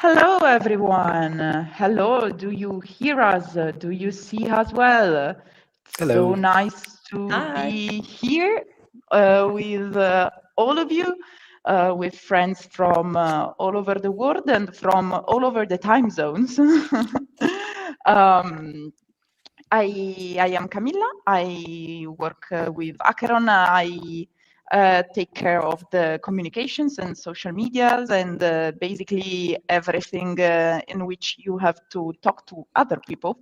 Hello, everyone. Hello, do you hear us? Do you see us well? It's so Hello. nice to Hi. be here with all of you, with friends from all over the world and from all over the time zones. um, I am Camilla. I work with Acheron. I take care of the communications and social medias and basically everything in which you have to talk to other people,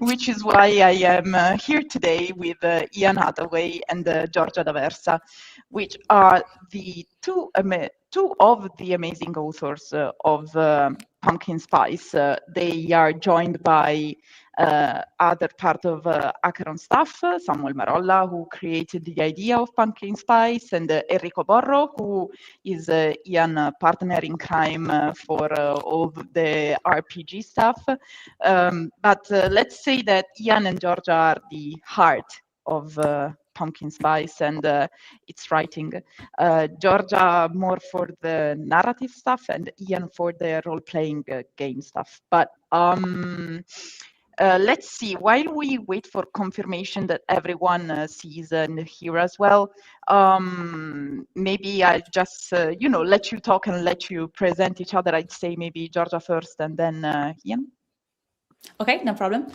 which is why I am here today with Ian Hathaway and Giorgia D'Aversa, which are the two of the amazing authors of Pumpkin Spice. They are joined by other part of Acheron staff, Samuel Marolla, who created the idea of Pumpkin Spice, and Enrico Borro, who is Ian partner in crime for all the RPG stuff. But let's say that Ian and Giorgia are the heart of Pumpkin Spice and its writing. Giorgia more for the narrative stuff, and Ian for the role-playing game stuff. But let's see, while we wait for confirmation that everyone sees and hear as well, maybe I just, let you talk and let you present each other. I'd say maybe Giorgia first and then Ian. Okay, no problem.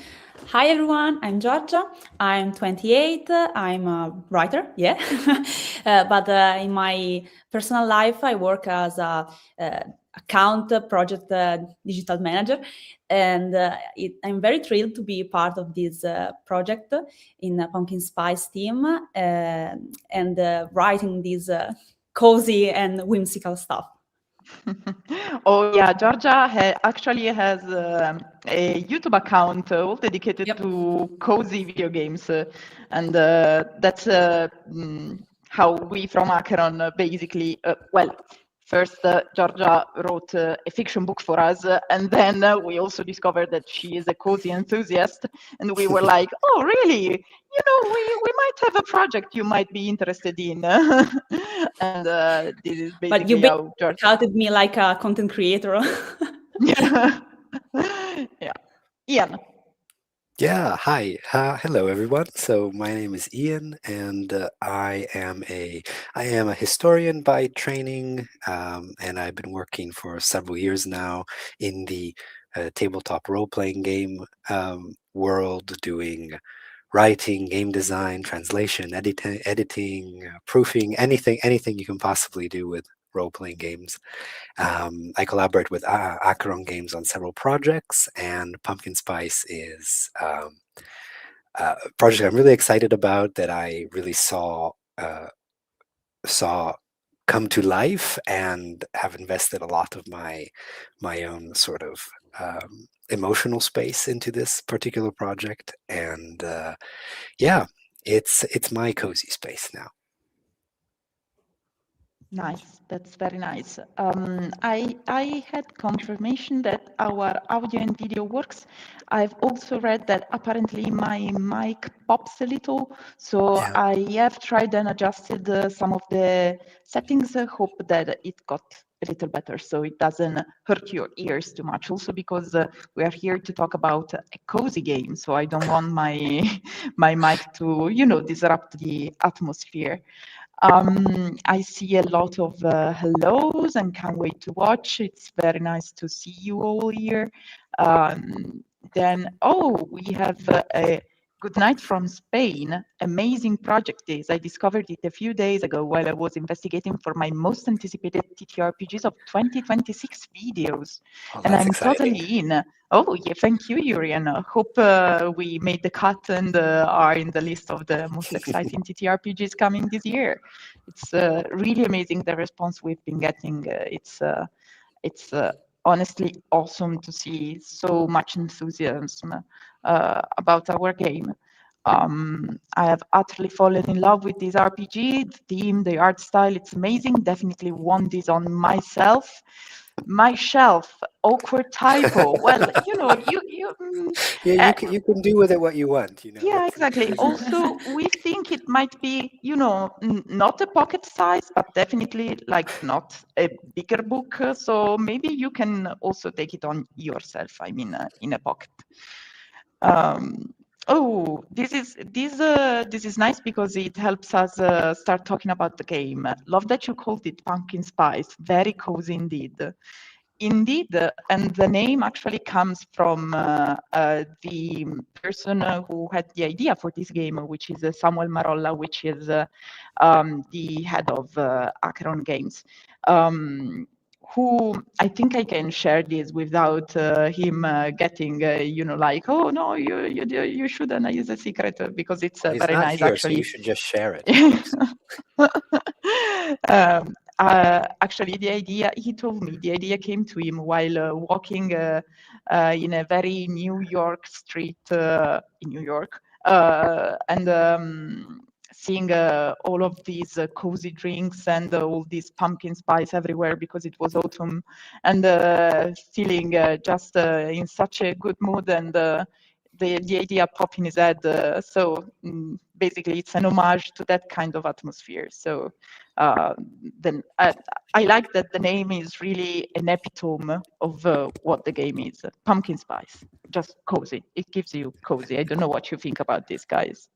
Hi everyone, I'm Giorgia. I'm 28. I'm a writer, yeah. But in my personal life, I work as a account project digital manager, and I'm very thrilled to be part of this project in the Pumpkin Spice team and writing this cozy and whimsical stuff. Oh yeah, Georgia actually has a YouTube account all dedicated Yep. to cozy video games, and that's how we from Acheron basically, first Georgia wrote a fiction book for us, and then we also discovered that she is a cozy enthusiast, and we were like, oh really? We might have a project you might be interested in. And this is But you basically how Georgia. counted me like a content creator. Yeah. Yeah. Ian. Yeah, hi. Hello everyone. So my name is Ian and I am a historian by training, and I've been working for several years now in the tabletop role-playing game world, doing writing, game design, translation, editing, proofing, anything you can possibly do with role-playing games. I collaborate with Acheron Games on several projects, and Pumpkin Spice is a project I'm really excited about that I really saw come to life and have invested a lot of my own sort of emotional space into this particular project. And yeah, it's my cozy space now. Nice. That's very nice. I had confirmation that our audio and video works. I've also read that apparently my mic pops a little, so Yeah. I have tried and adjusted some of the settings. Hope that it got a little better, so it doesn't hurt your ears too much. Also because we are here to talk about a cozy game, so I don't want my my mic to disrupt the atmosphere. I see a lot of hellos and can't wait to watch. It's very nice to see you all here. We have a good night from Spain. Amazing project this. I discovered it a few days ago while I was investigating for my most anticipated TTRPGs of 2026 videos. Oh, And that's I'm exciting. totally in. Oh, yeah, thank you, Yuri. And hope we made the cut and are in the list of the most exciting TTRPGs coming this year. It's really amazing the response we've been getting. It's honestly awesome to see so much enthusiasm about our game. I have utterly fallen in love with this RPG, the theme, the art style. It's amazing. Definitely want this on myself. my shelf, awkward typo. Well, Yeah, uh, you can do with it what you want, you know. yeah, It's exactly. easy. Also, we think it might be, not a pocket size, but definitely like not a bigger book. So maybe you can also take it on yourself. I mean, in a pocket. Oh, this is nice because it helps us start talking about the game. Love that you called it pumpkin spice. Very cozy indeed. Indeed, and the name actually comes from the person who had the idea for this game, which is Samuel Marolla, which is the head of Acheron Games. Who I think I can share this without him getting, like, oh no, you shouldn't use a secret because it's Well, he's very not nice here, so you actually. should just share it, of course. Actually, he told me the idea came to him while walking in a very New York street in New York and seeing all of these cozy drinks and all these pumpkin spice everywhere because it was autumn and feeling just in such a good mood and the idea popped in his head. Basically, it's an homage to that kind of atmosphere. So then I like that the name is really an epitome of what the game is. Pumpkin spice, just cozy. It gives you cozy. I don't know what you think about this, guys.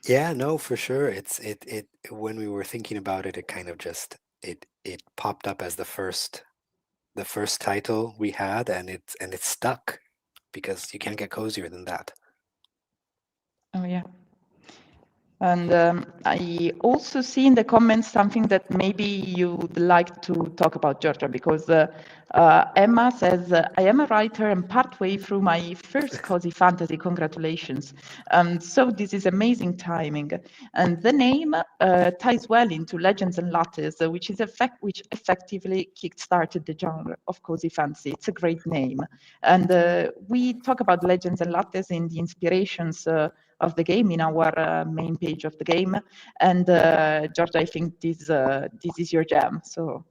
Yeah, no, for sure. It when we were thinking about it, it kind of just it popped up as the first title we had, and it stuck because you can't get cozier than that. Oh yeah. And I also see in the comments something that maybe you'd like to talk about, Giorgia, because Emma says, I am a writer and partway through my first cozy fantasy, congratulations. So this is amazing timing. And the name ties well into Legends and Lattes, which effectively kickstarted the genre of cozy fantasy. It's a great name. And we talk about Legends and Lattes in the inspirations of the game in our main page of the game. And Giorgia, I think this is your jam. So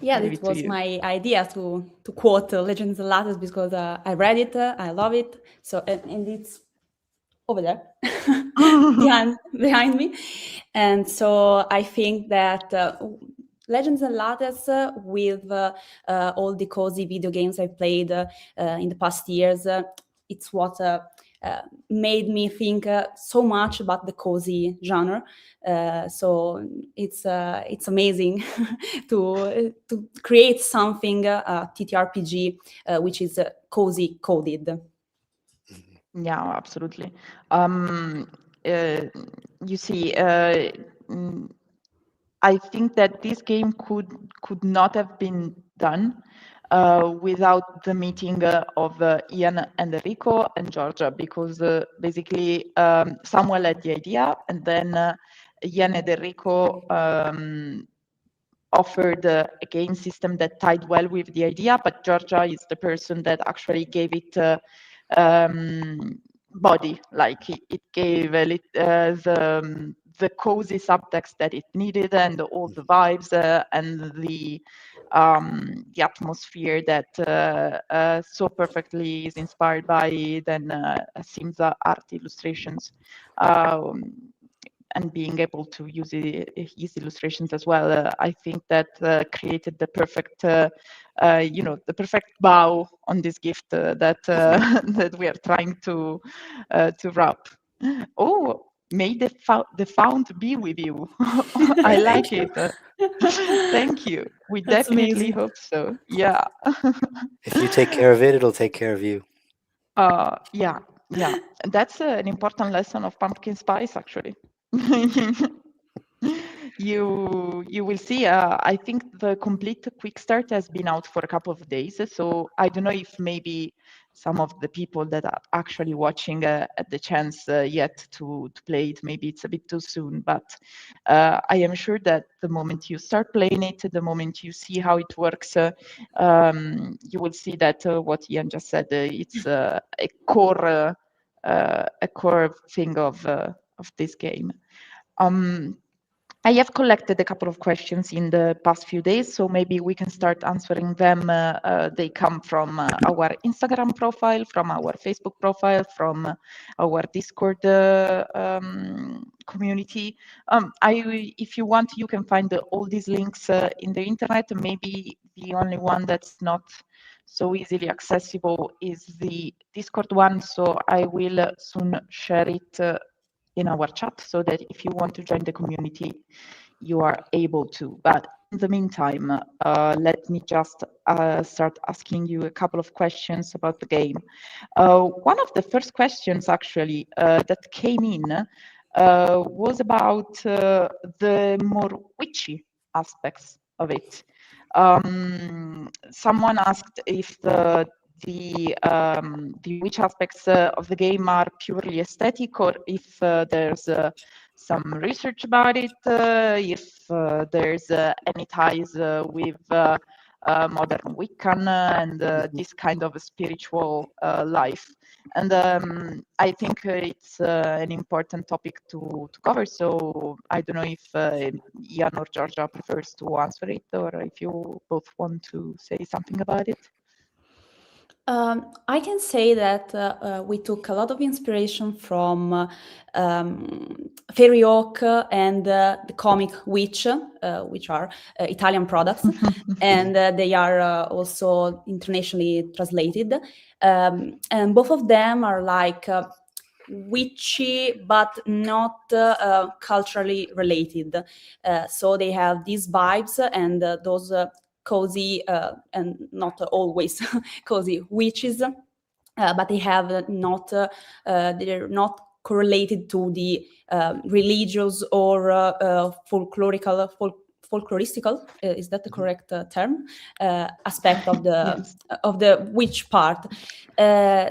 Yeah, leave it it to was you. my idea to quote Legends and Lattes because I read it, I love it. So and it's over there behind me, and so I think that Legends and Lattes with all the cozy video games I played in the past years, it's what made me think so much about the cozy genre. So it's amazing to create something TTRPG which is cozy coded. Yeah, absolutely. You see, I think that this game could not have been done without the meeting of Ian and Enrico and Giorgia, because basically Samuel had the idea, and then Ian and Enrico offered a game system that tied well with the idea, but Giorgia is the person that actually gave it body, like it gave the cozy subtext that it needed and all the vibes and the atmosphere that so perfectly is inspired by then Sim's art illustrations. And being able to use his illustrations as well, I think that created the perfect, the perfect bow on this gift that that we are trying to wrap. Oh, may the fount be with you. I like you. it. Thank you. We That's definitely amazing. hope so. Yeah. If you take care of it, it'll take care of you. Yeah. That's an important lesson of pumpkin spice, actually. You will see. I think the complete quick start has been out for a couple of days, so I don't know if maybe some of the people that are actually watching had the chance yet to play it. Maybe it's a bit too soon, but I am sure that the moment you start playing it, the moment you see how it works, you will see that what Ian just said, it's a core thing of this game. I have collected a couple of questions in the past few days, so maybe we can start answering them. They come from our Instagram profile, from our Facebook profile, from our Discord community. If you want, you can find all these links in the internet. Maybe the only one that's not so easily accessible is the Discord one, so I will soon share it in our chat so that if you want to join the community, you are able to. But in the meantime, let me just start asking you a couple of questions about the game. One of the first questions actually that came in was about the more witchy aspects of it. Someone asked if the witch aspects of the game are purely aesthetic, or if there's some research about it, if there's any ties with modern Wiccan and this kind of spiritual life. And I think it's an important topic to cover. So I don't know if Ian or Giorgia prefers to answer it, or if you both want to say something about it. I can say that we took a lot of inspiration from Fairy Oak and the comic Witch, which are Italian products, and they are also internationally translated. And both of them are like witchy, but not culturally related. So they have these vibes and those cozy and not always cozy witches, but they have not they're not correlated to the religious or folkloristical, is that the correct term, aspect of the Yes. of the witch part.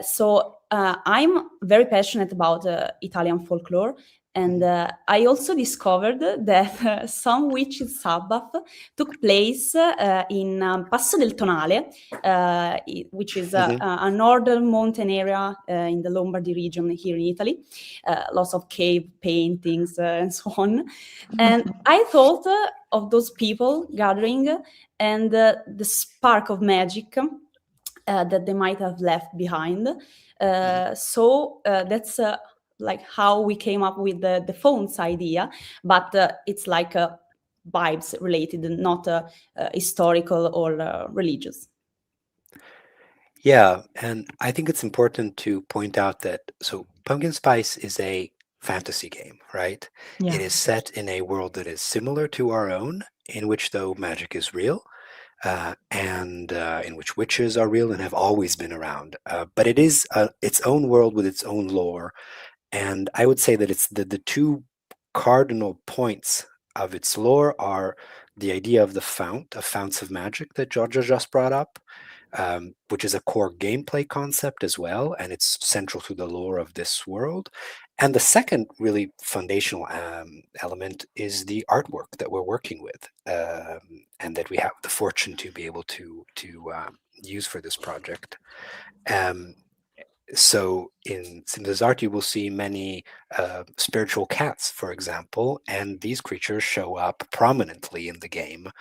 So I'm very passionate about Italian folklore. And I also discovered that some witches' Sabbath took place in Passo del Tonale, which is a northern mountain area in the Lombardy region here in Italy. Lots of cave paintings and so on. And I thought of those people gathering and the spark of magic that they might have left behind. So that's like how we came up with the phones idea, but it's like vibes related, not historical or religious. Yeah, and I think it's important to point out that Pumpkin Spice is a fantasy game, right? Yeah. It is set in a world that is similar to our own, in which though magic is real, and in which witches are real and have always been around. But it is its own world with its own lore, and I would say that it's the two cardinal points of its lore are the idea of the founts of magic that Giorgia just brought up, which is a core gameplay concept as well, and it's central to the lore of this world. And the second really foundational element is the artwork that we're working with, and that we have the fortune to be able to use for this project. So in Simsa's art, you will see many spiritual cats, for example, and these creatures show up prominently in the game.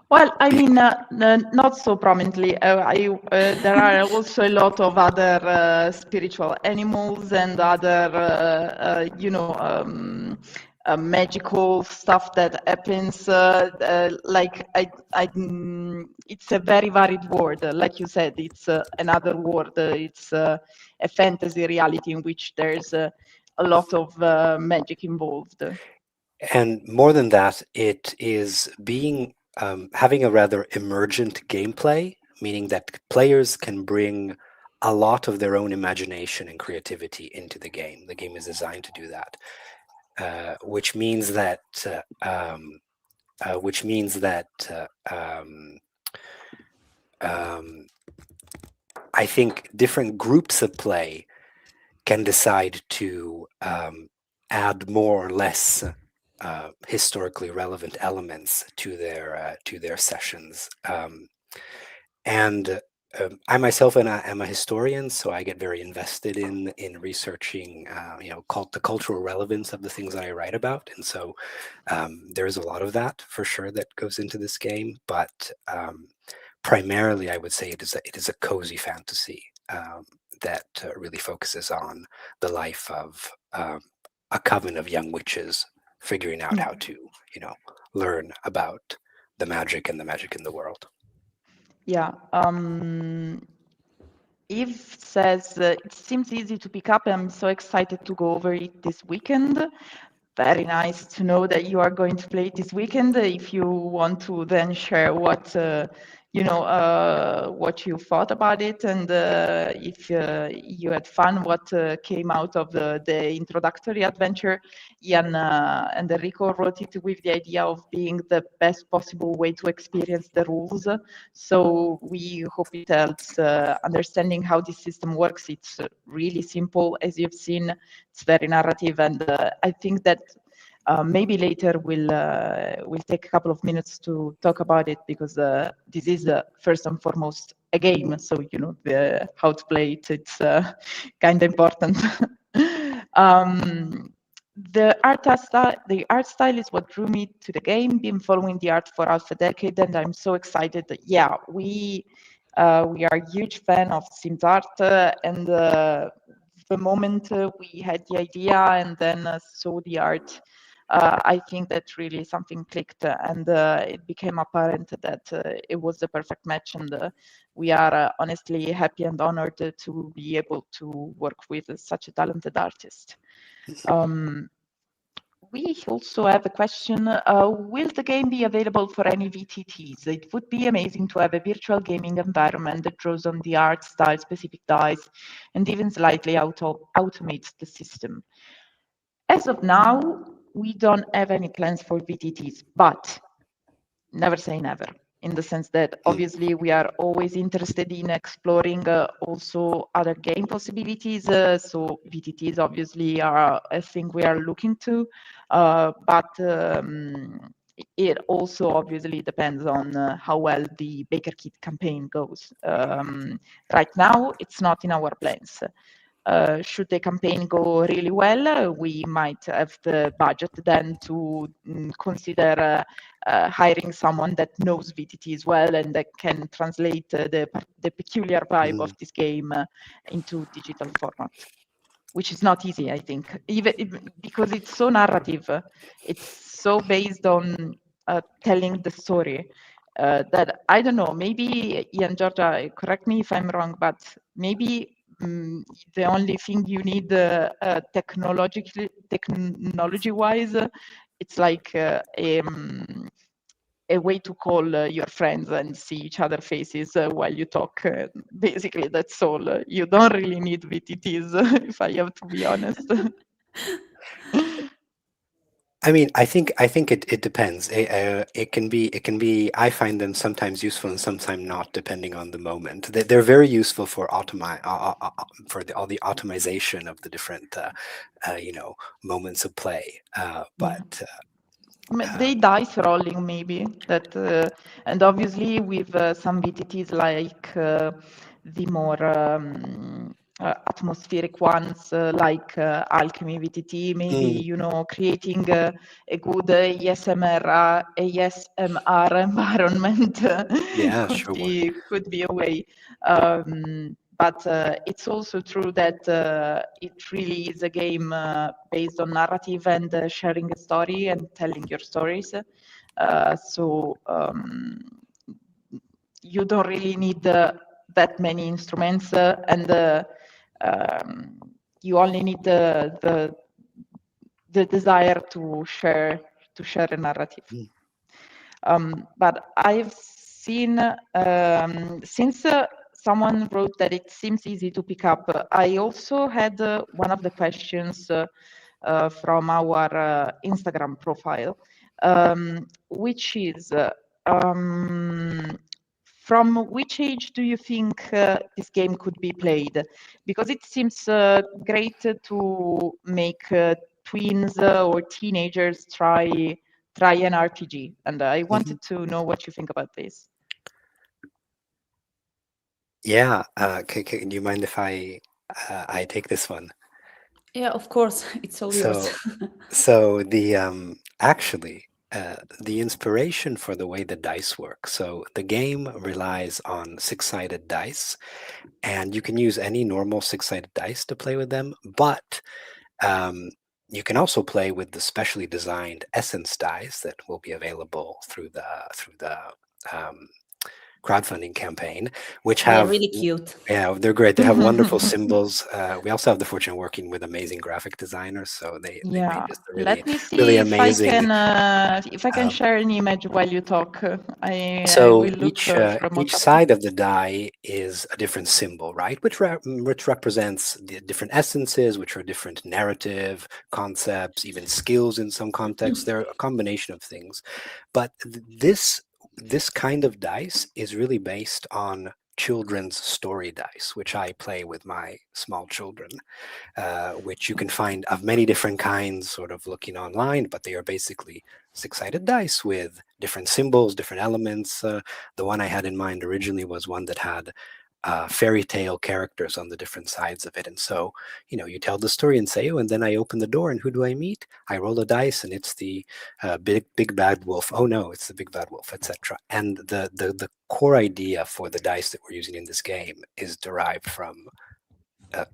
Well, I mean, not so prominently. There are also a lot of other spiritual animals and other, magical stuff that happens. It's a very varied world. Like you said, it's another world. It's a fantasy reality in which there's a lot of magic involved. And more than that, it is being having a rather emergent gameplay, meaning that players can bring a lot of their own imagination and creativity into the game. The game is designed to do that, which means that I think different groups of play can decide to add more or less historically relevant elements to their sessions, and I myself am a historian, so I get very invested in researching, the cultural relevance of the things that I write about, and so there's a lot of that for sure that goes into this game. But primarily, I would say it is a cozy fantasy that really focuses on the life of a coven of young witches figuring out how to, learn about the magic and the magic in the world. Yeah. Eve says, it seems easy to pick up. I'm so excited to go over it this weekend. Very nice to know that you are going to play it this weekend. If you want to then share what what you thought about it, and if you had fun, what came out of the introductory adventure. Ian and Enrico wrote it with the idea of being the best possible way to experience the rules. So we hope it helps understanding how this system works. It's really simple, as you've seen. It's very narrative, and I think that maybe later we'll take a couple of minutes to talk about it, because this is first and foremost a game. So how to play it. It's kind of important. The art style is what drew me to the game. Been following the art for half a decade, and I'm so excited. Yeah, we are a huge fan of Sims art, and the moment we had the idea and then saw the art, I think that really something clicked, and it became apparent that it was the perfect match, and we are honestly happy and honored to be able to work with such a talented artist. We also have a question. Will the game be available for any VTTs? It would be amazing to have a virtual gaming environment that draws on the art style, specific dice, and even slightly automates the system. As of now, we don't have any plans for VTTs, but never say never, in the sense that obviously we are always interested in exploring also other game possibilities. So VTTs obviously are a thing we are looking to, but it also obviously depends on how well the Baker Kit campaign goes. Right now, it's not in our plans. Should the campaign go really well, we might have the budget then to consider hiring someone that knows VTTs well and that can translate the peculiar vibe of this game into digital format, which is not easy, I think, even because it's so narrative. It's so based on telling the story that I don't know. Maybe Ian, Giorgia, correct me if I'm wrong, but maybe the only thing you need technology-wise, it's like a way to call your friends and see each other faces while you talk. Basically, that's all. You don't really need VTTs, if I have to be honest. I mean, I think it depends. It can be. I find them sometimes useful and sometimes not, depending on the moment. They're very useful for all the automation of the different moments of play. But they dice rolling maybe that, and obviously with some VTTs like the more atmospheric ones, like Alchemy VTT, maybe creating a good ASMR environment yeah, sure. could be a way. But it's also true that it really is a game based on narrative and sharing a story and telling your stories. So you don't really need that many instruments, and you only need the desire to share a narrative. But I've seen since someone wrote that it seems easy to pick up. I also had one of the questions from our Instagram profile, which is from which age do you think this game could be played? Because it seems great to make tweens or teenagers try an RPG, and I wanted to know what you think about this. Yeah, do you mind if I take this one? Yeah, of course, it's all yours. So, so the actually the inspiration for the way the dice work. So the game relies on six-sided dice, and you can use any normal six-sided dice to play with them, but um, you can also play with the specially designed essence dice that will be available through the um, crowdfunding campaign, which They're have really cute. yeah, they're great. They have wonderful symbols. We also have the fortune of working with amazing graphic designers, so they made Yeah, just a let me really see amazing. if I can Um, share an image while you talk. I so will look for a each mock-up. side of the die is a different symbol, right? Which represents the different essences, which are different narrative concepts, even skills in some contexts. They're a combination of things. But this kind of dice is really based on children's story dice, which I play with my small children, which you can find of many different kinds, sort of looking online, but they are basically six-sided dice with different symbols, different elements. The one I had in mind originally was one that had fairy tale characters on the different sides of it. And so, you tell the story and say, oh, and then I open the door and who do I meet? I roll a dice and it's the big bad wolf. Oh no, it's the big bad wolf, etc. And the core idea for the dice that we're using in this game is derived from uh,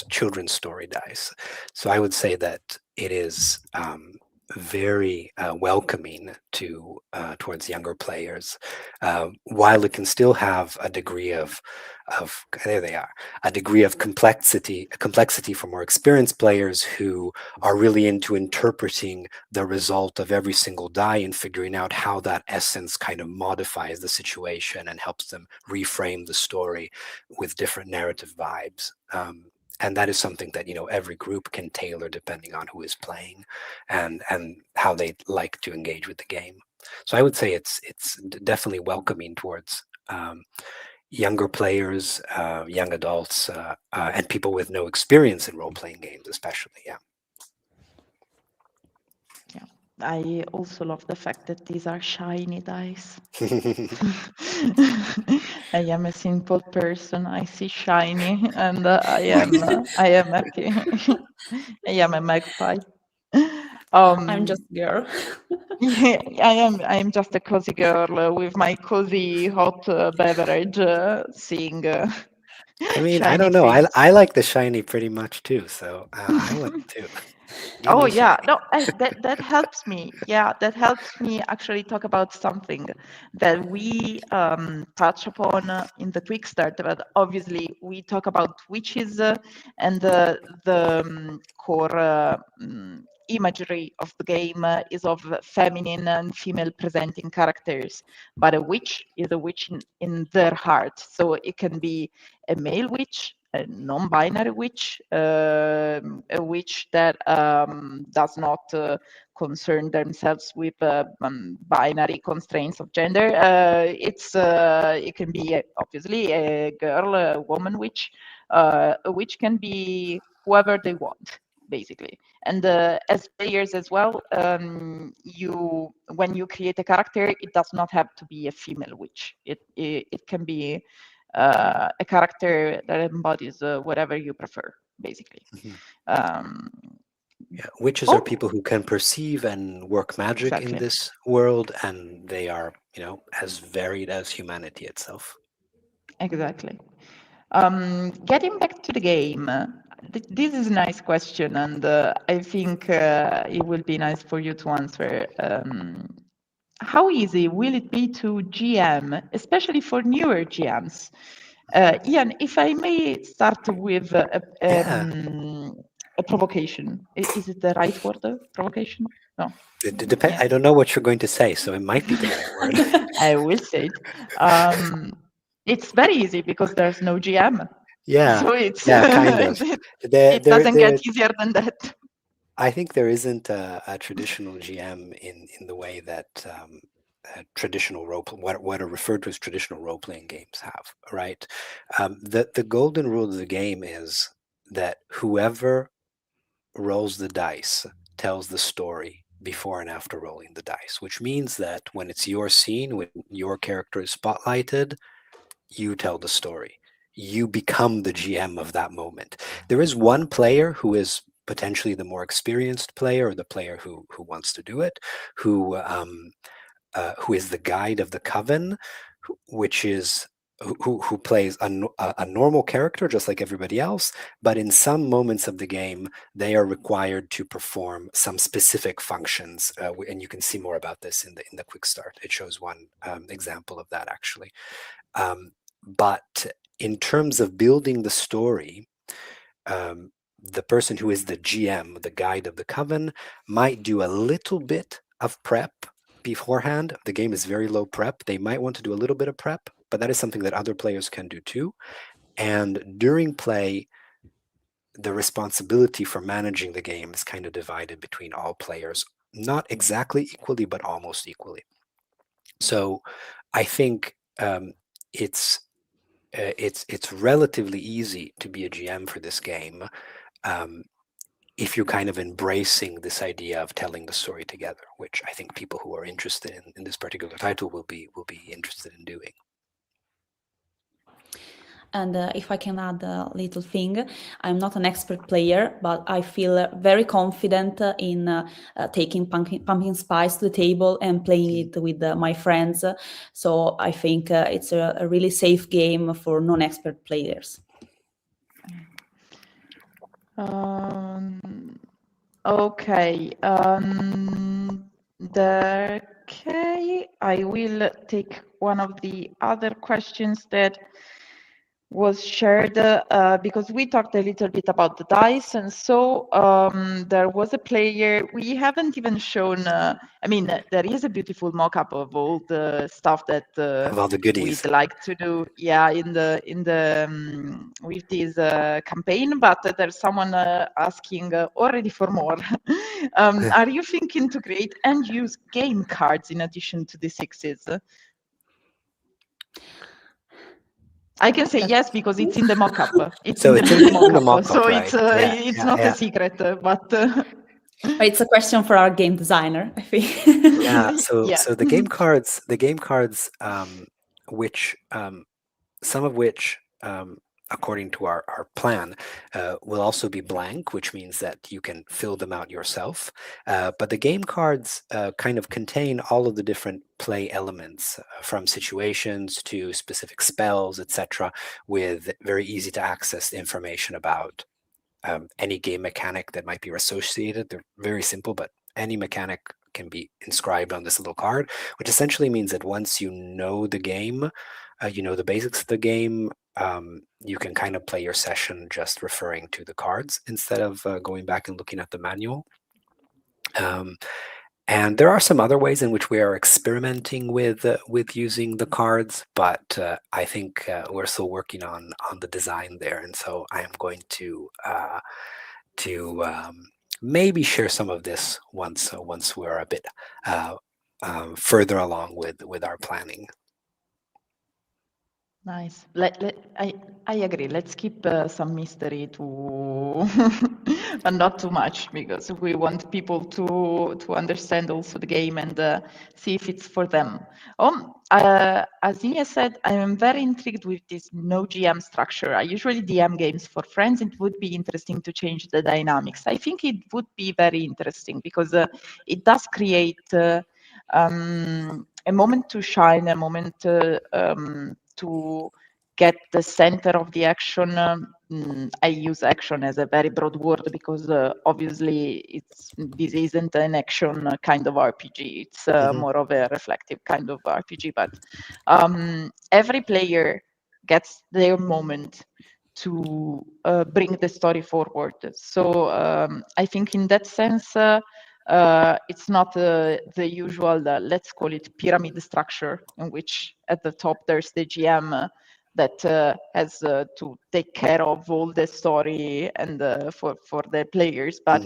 children's story dice. So I would say that it is very welcoming to towards younger players, while it can still have a degree of there they are, a degree of complexity for more experienced players who are really into interpreting the result of every single die and figuring out how that essence kind of modifies the situation and helps them reframe the story with different narrative vibes. And that is something that every group can tailor depending on who is playing and how they like to engage with the game. So I would say it's definitely welcoming towards younger players, young adults, and people with no experience in role-playing games, especially. Yeah. Yeah, I also love the fact that these are shiny dice. I am a simple person. I see shiny, and I am happy. I am a magpie. I'm just a girl. Yeah, I am just a cozy girl with my cozy hot beverage, seeing I mean, I shiny don't know. things. I like the shiny pretty much too, so I want it too. Give Oh me yeah, shiny. no, that helps me. Yeah, that helps me actually talk about something that we touch upon in the quick start. But obviously, we talk about witches and the core imagery of the game is of feminine and female presenting characters. But a witch is a witch in their heart, so it can be a male witch, a non-binary witch, a witch that does not concern themselves with binary constraints of gender. It can be obviously a girl, a woman witch. A witch can be whoever they want, basically. And as players as well, you when you create a character, it does not have to be a female witch. It can be a character that embodies whatever you prefer, basically. Mhm. Um, Yeah, witches are oh, people who can perceive and work magic in exactly, this world, and they are, as varied as humanity itself. exactly. Getting back to the game, this is a nice question, and I think it will be nice for you to answer. How easy will it be to GM, especially for newer GMs? Ian, if I may start with Yeah, a provocation. Is it the right word? Provocation? No. it depends. Yeah. I don't know what you're going to say, so it might be the right word. I will say it. It's very easy because there's no GM. Yeah, So it's yeah, kind of. There, it there, doesn't get there. easier than that. I think there isn't a traditional GM in the way that traditional what are referred to as traditional role playing games have, right? The golden rule of the game is that whoever rolls the dice tells the story before and after rolling the dice, which means that when it's your scene, when your character is spotlighted, you tell the story. you become the GM of that moment. There is one player who is potentially the more experienced player, or the player who wants to do it, who is the guide of the coven, which is who plays a normal character just like everybody else, but in some moments of the game they are required to perform some specific functions, and you can see more about this in the quick start. It shows one example of that actually. But in terms of building the story, the person who is the GM, the guide of the coven, might do a little bit of prep beforehand. The game is very low prep. They might want to do a little bit of prep, but that is something that other players can do too. And during play, the responsibility for managing the game is kind of divided between all players, not exactly equally, but almost equally. So I think it's relatively easy to be a GM for this game, if you're kind of embracing this idea of telling the story together, which I think people who are interested in this particular title will be interested in doing. And if I can add a little thing, I'm not an expert player, but I feel very confident in taking pumpkin spice to the table and playing it with my friends. So I think it's a really safe game for non-expert players. Okay. I will take one of the other questions that was shared because we talked a little bit about the dice, and so there was a player we haven't even shown. I mean, there is a beautiful mock-up of all the stuff that Of all the goodies we'd like to do, yeah, in the with this campaign. But there's someone asking already for more. Are you thinking to create and use game cards in addition to the sixes? I can say yes because it's in the mock-up. It's So in it's the in the mock-up, mock-up, so right? it's not a secret, but it's a question for our game designer, I think. Yeah. So yeah. so the game cards, which some of which, according to our plan, will also be blank, which means that you can fill them out yourself. But the game cards kind of contain all of the different play elements, from situations to specific spells, etc., with very easy to access information about any game mechanic that might be associated. They're very simple, but any mechanic can be inscribed on this little card, which essentially means that once you know the game, you know the basics of the game, you can kind of play your session just referring to the cards instead of going back and looking at the manual. And there are some other ways in which we are experimenting with using the cards, but I think we're still working on the design there, and so I am going to maybe share some of this once we're a bit further along with our planning. Nice. I agree. Let's keep some mystery to, but not too much, because we want people to understand also the game and see if it's for them. As Ines said, I am very intrigued with this no GM structure. I usually DM games for friends. It would be interesting to change the dynamics. I think it would be very interesting because it does create a moment to shine, a moment to get the center of the action. I use action as a very broad word because obviously this isn't an action kind of RPG. It's more of a reflective kind of RPG, but every player gets their moment to bring the story forward. So I think in that sense, it's not the usual, let's call it pyramid structure, in which at the top there's the GM that has to take care of all the story and for the players, but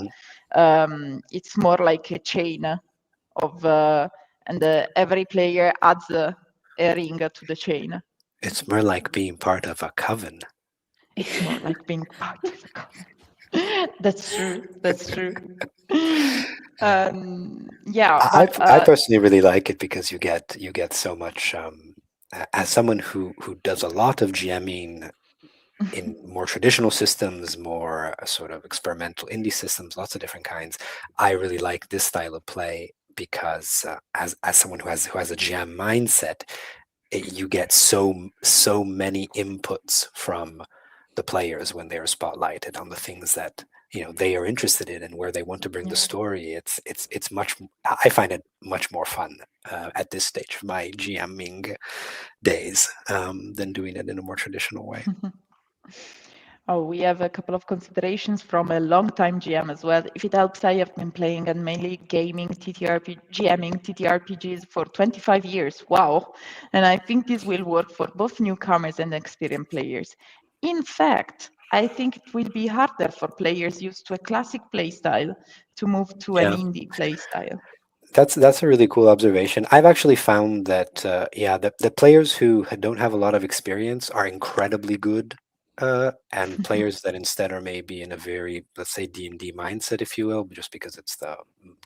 it's more like a chain of, and every player adds a ring to the chain. It's more like being part of a coven. It's more like being part of a coven. That's true. That's true. Yeah, but I personally really like it because you get so much. As someone who does a lot of GMing in more traditional systems, more sort of experimental indie systems, lots of different kinds. I really like this style of play because as someone who has a GM mindset, you get so many inputs from the players when they're spotlighted on the things that they are interested in and where they want to bring the story. It's much, I find it much more fun at this stage of my GMing days than doing it in a more traditional way. Oh, we have a couple of considerations from a long-time GM as well. If it helps, I have been playing and mainly GMing TTRPGs for 25 years. Wow. And I think this will work for both newcomers and experienced players. In fact, I think it will be harder for players used to a classic playstyle to move to an indie playstyle. That's a really cool observation. I've actually found that the players who don't have a lot of experience are incredibly good, and players that instead are maybe in a very, let's say, D&D mindset, if you will, just because it's the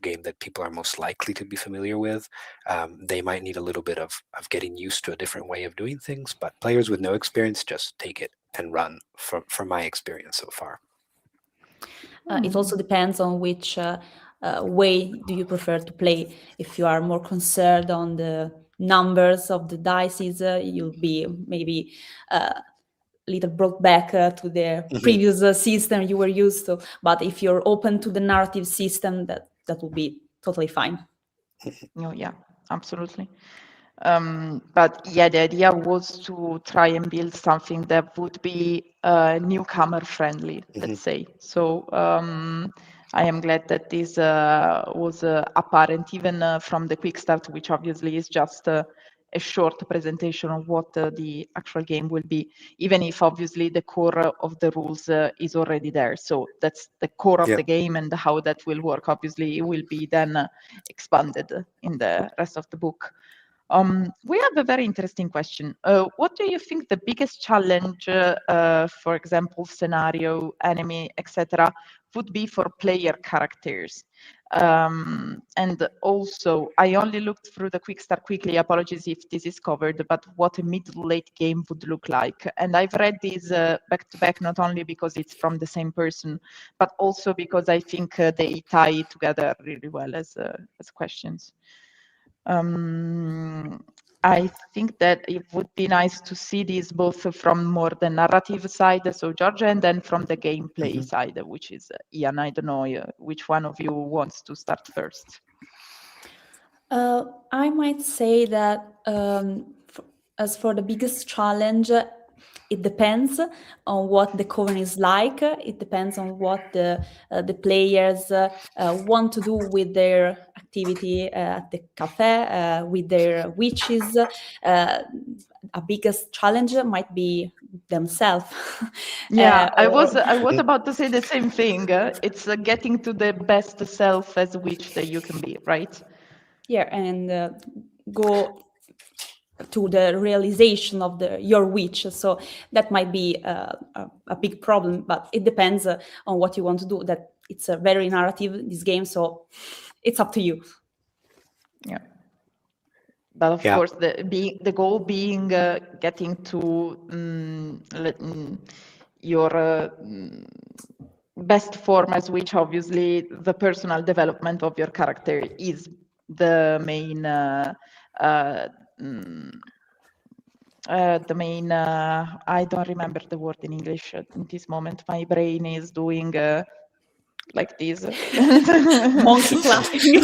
game that people are most likely to be familiar with, they might need a little bit of getting used to a different way of doing things. But players with no experience just take it and run, from my experience so far. It also depends on which way do you prefer to play. If you are more concerned on the numbers of the dices, you'll be maybe a little brought back to the previous system you were used to. But if you're open to the narrative system, that will be totally fine. Oh, yeah, absolutely. But yeah, the idea was to try and build something that would be newcomer friendly, let's say. So I am glad that this was apparent even from the quick start, which obviously is just a short presentation of what the actual game will be, even if obviously the core of the rules is already there. So that's the core of the game, and how that will work obviously will be then expanded in the rest of the book. We have a very interesting question. What do you think the biggest challenge, for example, scenario, enemy, etc., would be for player characters? And also, I only looked through the quick start quickly. Apologies if this is covered, but what a mid-late game would look like. And I've read these back to back, not only because it's from the same person, but also because I think they tie together really well as questions. I think that it would be nice to see these both from more the narrative side, so Giorgia, and then from the gameplay side, which is Ian. I don't know which one of you wants to start first. I might say that as for the biggest challenge, it depends on what the coven is like. It depends on what the players want to do with their activity at the cafe, with their witches. A biggest challenge might be themselves. Yeah, I was about to say the same thing. It's getting to the best self as witch that you can be, right? Yeah, and go to the realization of your witch. So that might be a big problem, but it depends on what you want to do. That it's a very narrative, this game, so it's up to you. Yeah. But of course, the goal being getting to your best form as witch. Obviously, the personal development of your character is the main I don't remember the word in English at this moment. My brain is doing like this. Monkey clapping.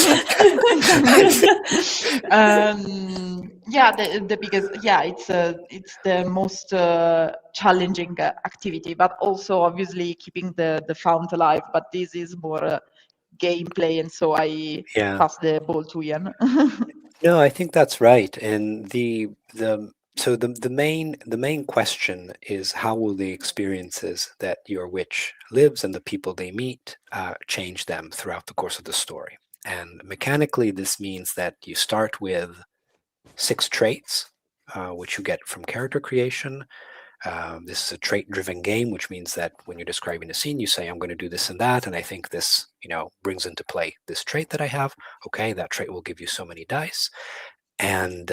Yeah, the biggest, yeah, it's the most challenging activity, but also obviously keeping the fount alive. But this is more gameplay, and so I pass the ball to Ian. No, I think that's right. And the main question is, how will the experiences that your witch lives and the people they meet change them throughout the course of the story? And mechanically, this means that you start with 6 traits, which you get from character creation. This is a trait-driven game, which means that when you're describing a scene, you say, I'm going to do this and that, and I think this, brings into play this trait that I have. Okay, that trait will give you so many dice. And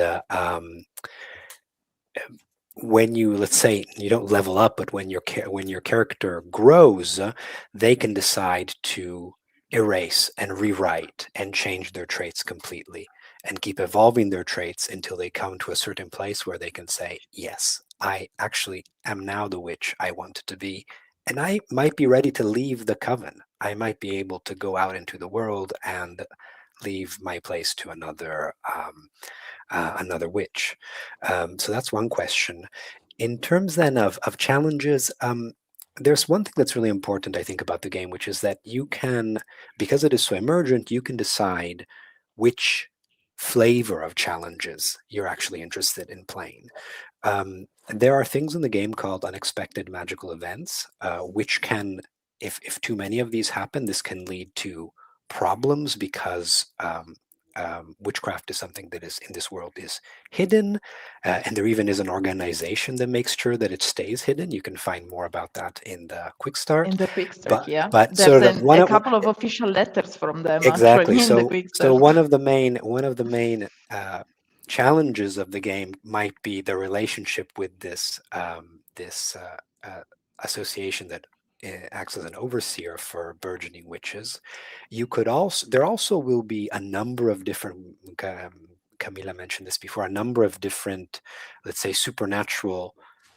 when you, let's say, you don't level up, but when your character grows, they can decide to erase and rewrite and change their traits completely and keep evolving their traits until they come to a certain place where they can say, yes, I actually am now the witch I wanted to be, and I might be ready to leave the coven. I might be able to go out into the world and leave my place to another witch. So that's one question. In terms then of challenges, there's one thing that's really important, I think, about the game, which is that you can, because it is so emergent, you can decide which flavor of challenges you're actually interested in playing. There are things in the game called unexpected magical events, which can, if too many of these happen, this can lead to problems because witchcraft is something that is in this world is hidden, and there even is an organization that makes sure that it stays hidden. You can find more about that in the quick start. In the quick start, yeah. But There's sort of a couple of official letters from them exactly. actually in the quick So start. one of the main challenges of the game might be the relationship with this association that acts as an overseer for burgeoning witches. You could also there also will be a number of different. Camila mentioned this before. A number of different, let's say, supernatural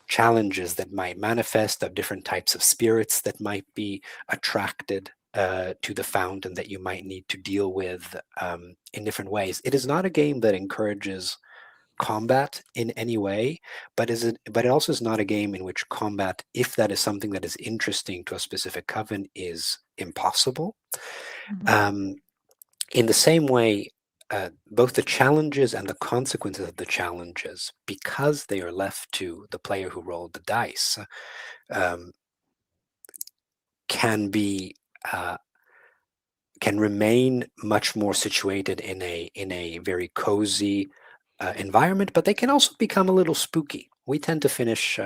challenges that might manifest, of different types of spirits that might be attracted to the fountain that you might need to deal with in different ways. It is not a game that encourages combat in any way, but it also is not a game in which combat, if that is something that is interesting to a specific coven, is impossible. Mhm. In the same way, both the challenges and the consequences of the challenges, because they are left to the player who rolled the dice, um, can be can remain much more situated in a very cozy environment, but they can also become a little spooky. We tend to finish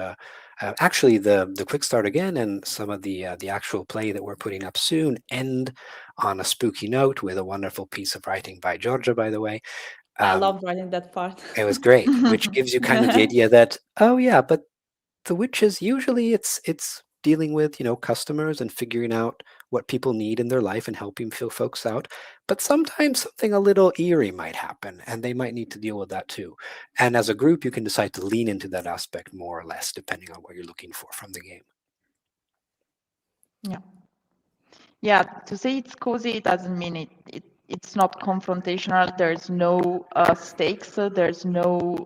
actually the quick start again, and some of the actual play that we're putting up soon end on a spooky note with a wonderful piece of writing by Giorgia, by the way. I Um, love writing that part. it was great, which gives you kind of the idea that, oh yeah, but the witches usually it's dealing with, customers and figuring out what people need in their life and helping fill folks out, but sometimes something a little eerie might happen and they might need to deal with that too. And as a group you can decide to lean into that aspect more or less depending on what you're looking for from the game. Yeah. Yeah, to say it's cozy doesn't mean it's not confrontational. There's no stakes. There's no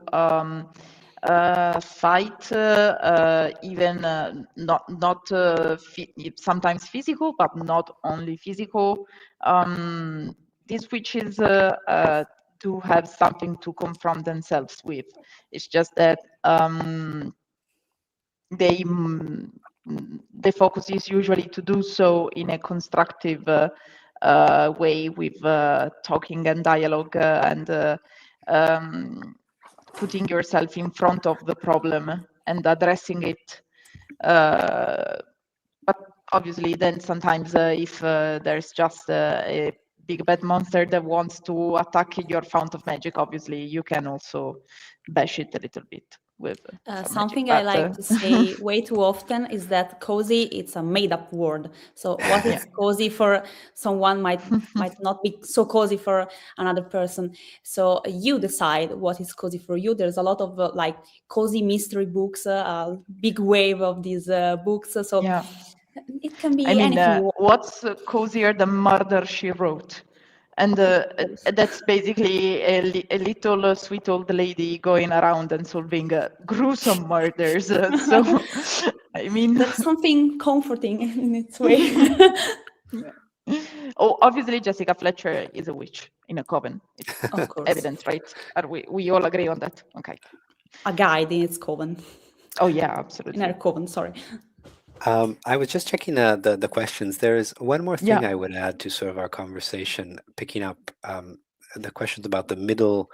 fight. Even not sometimes physical, but not only physical. These witches do have something to confront themselves with. It's just that they the focus is usually to do so in a constructive way with talking and dialogue and putting yourself in front of the problem and addressing it. But obviously then sometimes if there's just a big bad monster that wants to attack your fount of magic, obviously you can also bash it a little bit with some Something magic. I like to say way too often is that cozy, it's a made-up word. So what is cozy for someone might not be so cozy for another person. So you decide what is cozy for you. There's a lot of like cozy mystery books, a big wave of these books. So Yeah. it can be I mean, anything. what's cozier than Murder, She Wrote? And that's basically a little sweet old lady going around and solving gruesome murders. So, I mean, That's something comforting in its way. oh, obviously Jessica Fletcher is a witch in a coven. It's Of course. evident, right? Are we all agree on that? Okay. A guide in its coven. Oh yeah, absolutely. In her coven, sorry. I was just checking the questions. There is one more thing Yeah. I would add to sort of our conversation, picking up the questions about the middle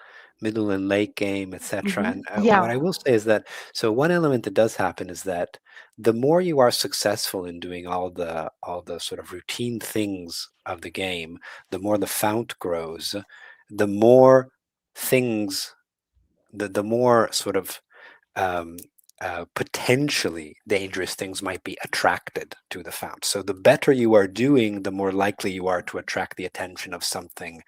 and late game, etc. And Yeah. what I will say is that, so one element that does happen is that the more you are successful in doing all the sort of routine things of the game, the more the fount grows, the more things, the more sort of potentially dangerous things might be attracted to the fount. So the better you are doing, the more likely you are to attract the attention of something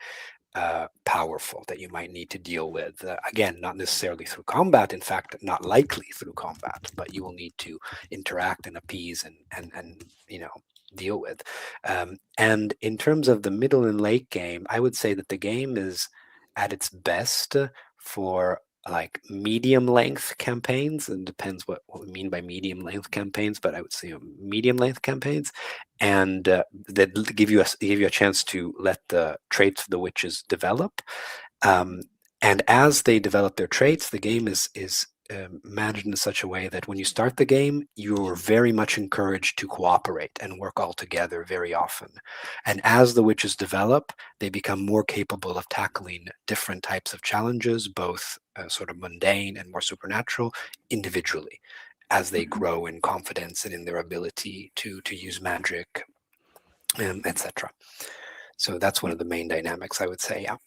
powerful that you might need to deal with. Again, not necessarily through combat, in fact, not likely through combat, but you will need to interact and appease and deal with. And in terms of the middle and late game, I would say that the game is at its best for like medium length campaigns, and depends what we mean by medium length campaigns, but I would say medium length campaigns, and that give you a chance to let the traits of the witches develop. And as they develop their traits, the game is managed in such a way that when you start the game, you're very much encouraged to cooperate and work all together very often. And as the witches develop, they become more capable of tackling different types of challenges, both sort of mundane and more supernatural, individually, as they grow in confidence and in their ability to use magic, etc. So that's one of the main dynamics, I would say. Yeah.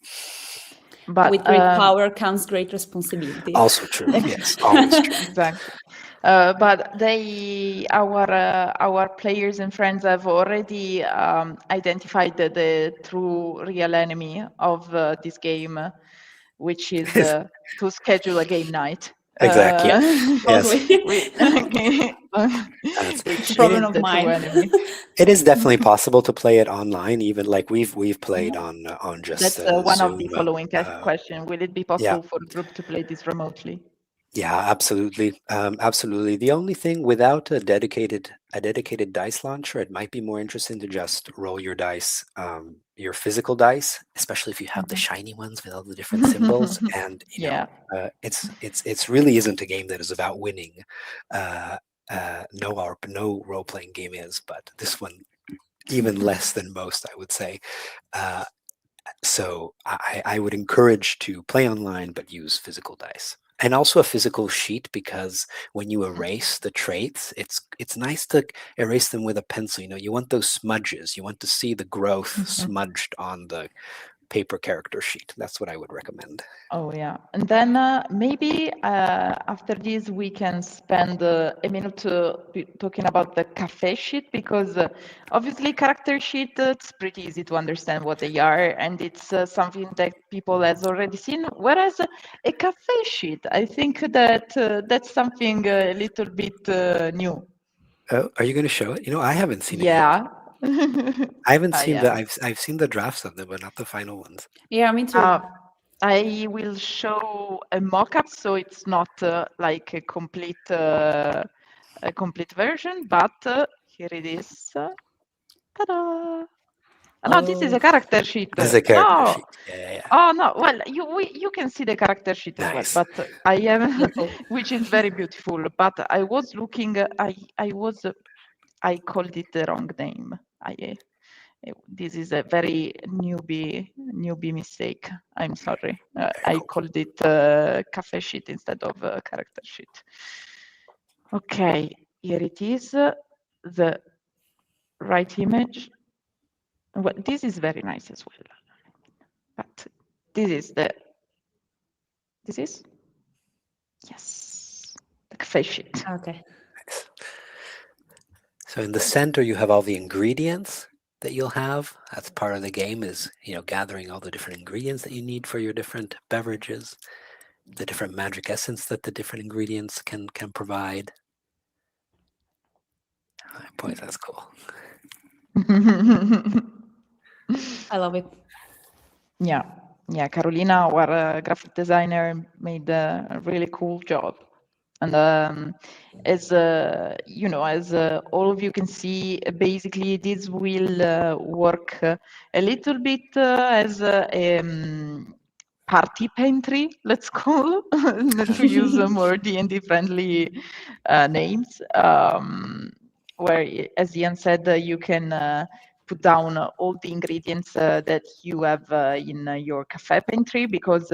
But with great power comes great responsibility. Also true. Yes, always true. Exactly. But our players and friends have already identified the true real enemy of this game, which is to schedule a game night. Exactly. Yes. Which problem is of the mine. true enemy. It is definitely possible to play it online. Even like we've played on just That's one Zoom, of the following question. Will it be possible for a group to play this remotely? Yeah, absolutely. Absolutely. The only thing, without a dedicated dice launcher, it might be more interesting to just roll your dice, your physical dice, especially if you have the shiny ones with all the different symbols. And it's really isn't a game that is about winning. No role-playing game is, but this one even less than most, I would say. So I would encourage to play online, but use physical dice. And also a physical sheet, because when you erase the traits, it's nice to erase them with a pencil. You want those smudges. You want to see the growth smudged on the paper character sheet. That's what I would recommend. Oh yeah, and then maybe after this we can spend a minute talking about the cafe sheet, because obviously character sheet, it's pretty easy to understand what they are, and it's something that people has already seen. Whereas a cafe sheet, I think that that's something a little bit new. Oh, are you going to show it? I haven't seen it yet. Yeah. I haven't seen I've seen the drafts of them, but not the final ones. Yeah, me too. I will show a mock-up, so it's not like a complete version, but here it is. Ta-da! No, this is a character sheet. This is a character sheet. Yeah. Oh no! Well, you can see the character sheet as well, but I am, which is very beautiful. But I was looking. I called it the wrong name. This is a very newbie mistake. I'm sorry. I called it cafe sheet instead of character sheet. Okay, here it is, the right image. Well, this is very nice as well. But this is yes, the cafe sheet. Okay. Nice. So in the center, you have all the ingredients that you'll have. That's part of the game, is gathering all the different ingredients that you need for your different beverages, the different magic essence that the different ingredients can provide. Boy, that's cool. I love it. Yeah, Carolina, our graphic designer, made a really cool job. And as all of you can see, basically this will work a little bit as a party pantry, let's call, to use more D&D friendly names, where, as Ian said, you can put down all the ingredients that you have in your cafe pantry, because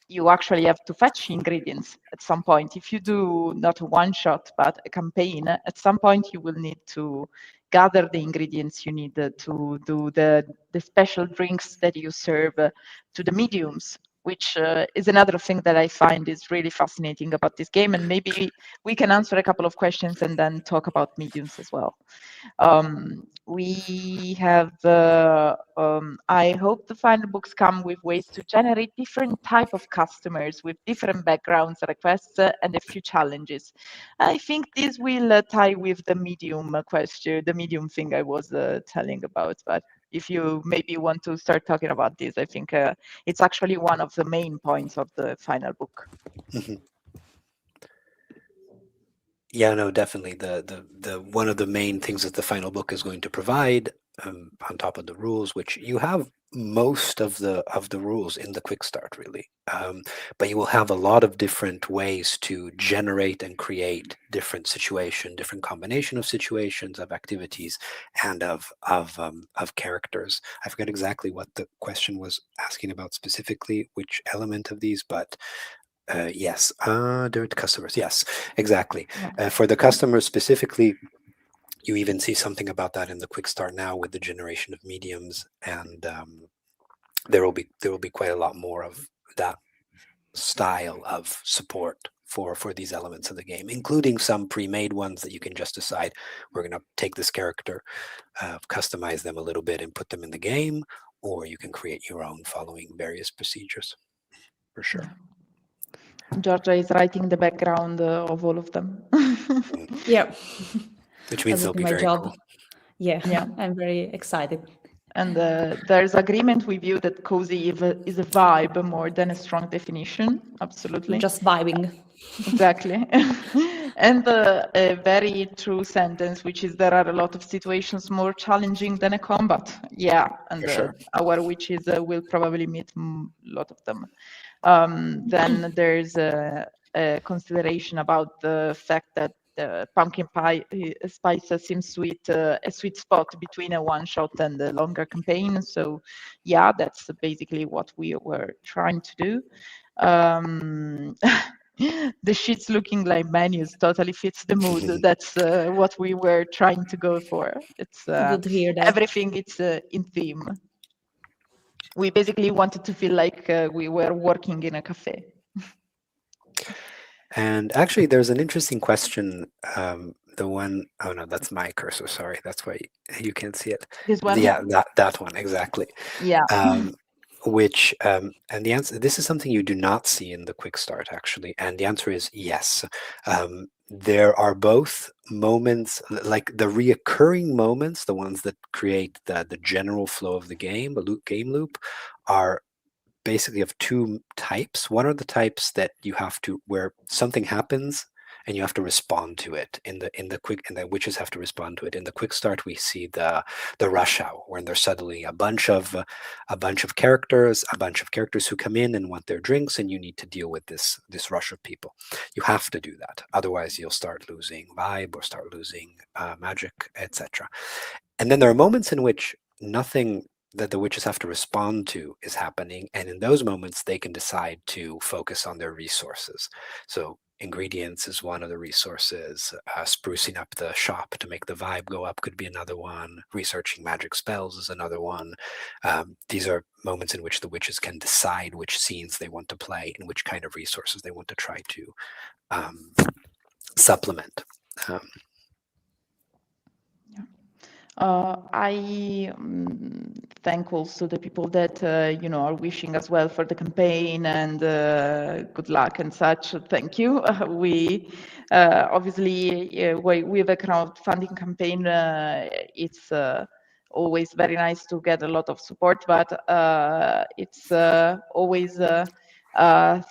you actually have to fetch ingredients at some point. If you do not a one shot, but a campaign, at some point you will need to gather the ingredients you need to do the special drinks that you serve to the mediums which is another thing that I find is really fascinating about this game. And maybe we can answer a couple of questions and then talk about mediums as well. We have, I hope the final books come with ways to generate different type of customers with different backgrounds, requests, and a few challenges. I think this will tie with the medium question, the medium thing I was telling about. But if you maybe want to start talking about this, I think it's actually one of the main points of the final book. Mm-hmm. Yeah, no, definitely. The one of the main things that the final book is going to provide, on top of the rules, which you have most of the rules in the quick start, really, but you will have a lot of different ways to generate and create different different combination of situations, of activities, and of characters. I forget exactly what the question was asking about specifically, which element of these, but. Yes, direct customers. Yes, exactly. Yeah. For the customers specifically, you even see something about that in the quick start now with the generation of mediums, and there will be quite a lot more of that style of support for these elements of the game, including some pre-made ones that you can just decide we're going to take this character, customize them a little bit, and put them in the game, or you can create your own following various procedures. For sure. Yeah. Giorgia is writing the background of all of them. Yeah. Which means they'll be very cool. Yeah, Yeah. I'm very excited. And there's agreement with you that cozy is a vibe more than a strong definition. Absolutely. Just vibing. Exactly. And a very true sentence, which is there are a lot of situations more challenging than a combat. Yeah, and For sure. our witches will probably meet a lot of them. Then there's a consideration about the fact that pumpkin pie spice seems sweet, a sweet spot between a one shot and a longer campaign. So yeah, that's basically what we were trying to do. The sheets looking like menus totally fits the mood. That's what we were trying to go for. It's Good to hear that. everything. It's in theme. We basically wanted to feel like we were working in a cafe. And actually, there's an interesting question. The one, oh no, that's my cursor. Sorry, that's why you can't see it. This one? Yeah, that one exactly. Yeah. Which and the answer. This is something you do not see in the quick start, actually, and the answer is yes. There are both moments, like the reoccurring moments, the ones that create the general flow of the game, the game loop, are basically of two types. One are the types that you have to, where something happens and you have to respond to it in the quick, and the witches have to respond to it. In the quick start, we see the rush hour, when there's suddenly a bunch of characters who come in and want their drinks, and you need to deal with this rush of people. You have to do that, otherwise you'll start losing vibe or start losing magic, etc. And then there are moments in which nothing that the witches have to respond to is happening, and in those moments they can decide to focus on their resources. So ingredients is one of the resources, sprucing up the shop to make the vibe go up could be another one, researching magic spells is another one. These are moments in which the witches can decide which scenes they want to play and which kind of resources they want to try to supplement. I thank also the people that are wishing us well for the campaign and good luck and such. Thank you. We obviously with a crowdfunding campaign, it's always very nice to get a lot of support, but it's always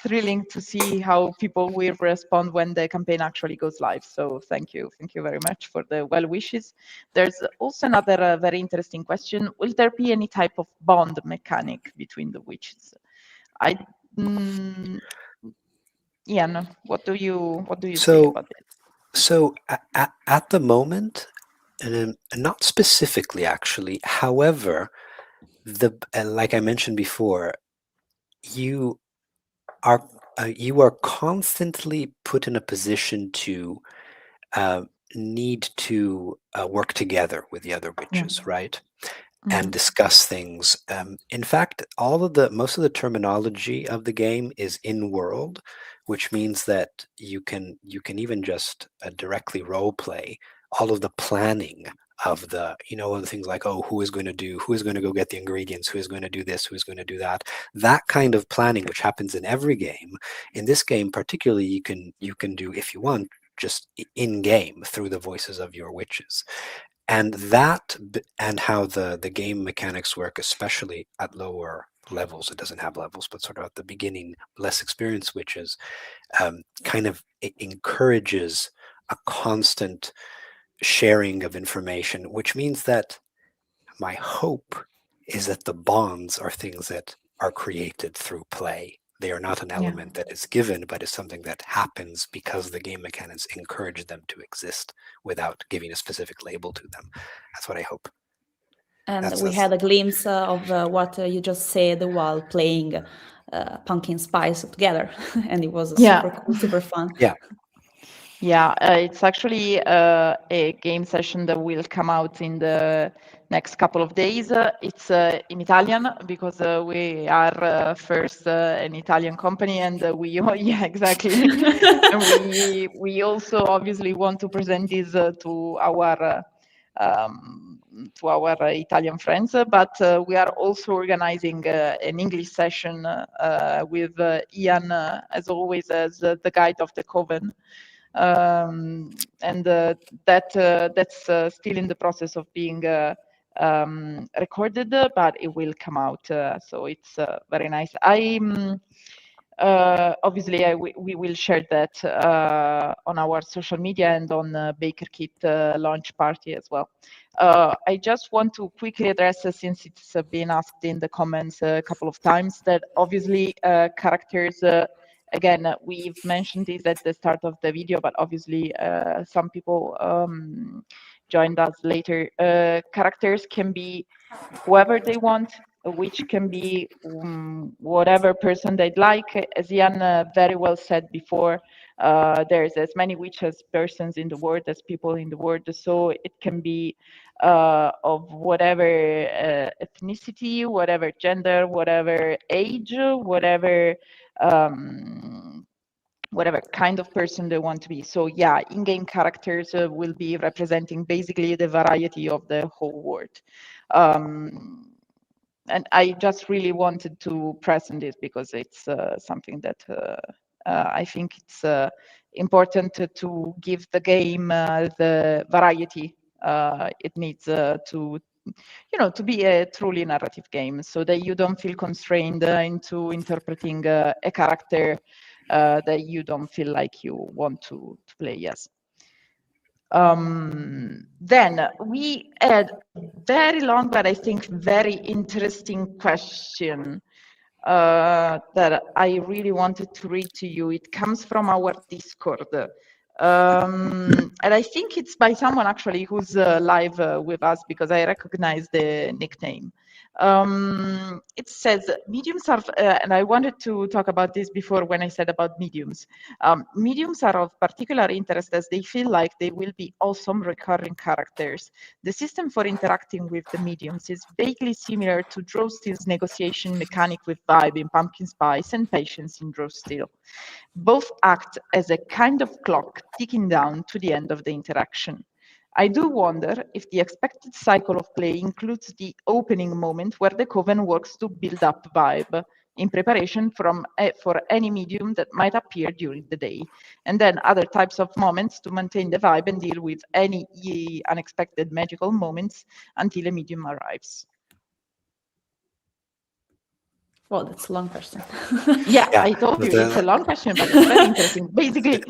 thrilling to see how people will respond when the campaign actually goes live. So thank you very much for the well wishes. There's also another very interesting question. Will there be any type of bond mechanic between the witches? Ian, what do you say about it? So at the moment, not specifically actually. However, like I mentioned before, you are constantly put in a position to need to work together with the other witches, right? and discuss things. In fact, most of the terminology of the game is in world, which means that you can even just directly role play all of the planning of the things like, oh, who is going to go get the ingredients, who is going to do this, who is going to do that, that kind of planning, which happens in every game. In this game particularly, you can do, if you want, just in game through the voices of your witches. And and how the game mechanics work, especially at lower levels, it doesn't have levels, but sort of at the beginning, less experienced witches, kind of it encourages a constant sharing of information, which means that my hope is that the bonds are things that are created through play. They are not an element that is given, but is something that happens because the game mechanics encourage them to exist without giving a specific label to them. That's what I hope. And we had a glimpse of what you just said while playing Pumpkin Spice together, and it was super cool, super fun. Yeah, it's actually a game session that will come out in the next couple of days. It's in Italian because we are first an Italian company, and yeah, exactly. And we also obviously want to present this to our Italian friends, but we are also organizing an English session with Ian, as always, as the guide of the coven. And that's still in the process of being recorded, but it will come out. So it's very nice. Obviously, we will share that on our social media and on BakerKit launch party as well. I just want to quickly address, since it's been asked in the comments a couple of times, that obviously characters, again, we've mentioned this at the start of the video, but obviously some people joined us later. Characters can be whoever they want, which can be whatever person they'd like. As Ian very well said before, there's as many witches persons in the world as people in the world, so it can be of whatever ethnicity, whatever gender, whatever age, whatever kind of person they want to be. So yeah, in-game characters will be representing basically the variety of the whole world. And I just really wanted to present this because it's something that I think it's important to give the game the variety it needs to be a truly narrative game, so that you don't feel constrained into interpreting a character that you don't feel like you want to play. Yes. Then we had a very long, but I think very interesting question that I really wanted to read to you. It comes from our Discord. And I think it's by someone actually who's live with us, because I recognize the nickname. It says mediums are, and I wanted to talk about this before when I said about mediums. Mediums are of particular interest as they feel like they will be awesome recurring characters. The system for interacting with the mediums is vaguely similar to Draw Steel's negotiation mechanic with Vibe in Pumpkin Spice and Patience in Draw Steel. Both act as a kind of clock ticking down to the end of the interaction. I do wonder if the expected cycle of play includes the opening moment where the Coven works to build up Vibe in preparation for any medium that might appear during the day, and then other types of moments to maintain the vibe and deal with any unexpected magical moments until a medium arrives. Well, that's a long question. Yeah, I told you it's a long question, but it's very interesting. Basically,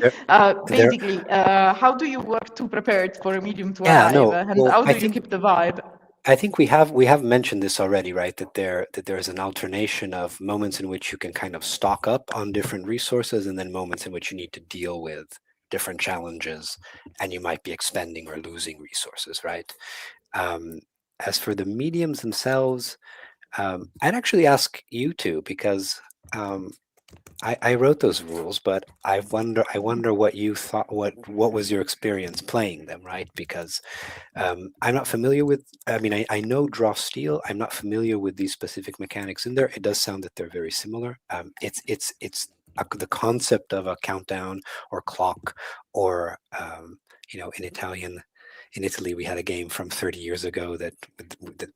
how do you work to prepare it for a medium to arrive, and how do you keep the vibe? I think we have mentioned this already, right? That there is an alternation of moments in which you can kind of stock up on different resources, and then moments in which you need to deal with different challenges, and you might be expending or losing resources, right? As for the mediums themselves, I'd actually ask you two, because I wrote those rules, but I wonder what you thought. What was your experience playing them, right? Because I'm not familiar with. I mean, I know draw steel. I'm not familiar with these specific mechanics in there. It does sound that they're very similar. The concept of a countdown or clock, or in Italian. In Italy, we had a game from 30 years ago that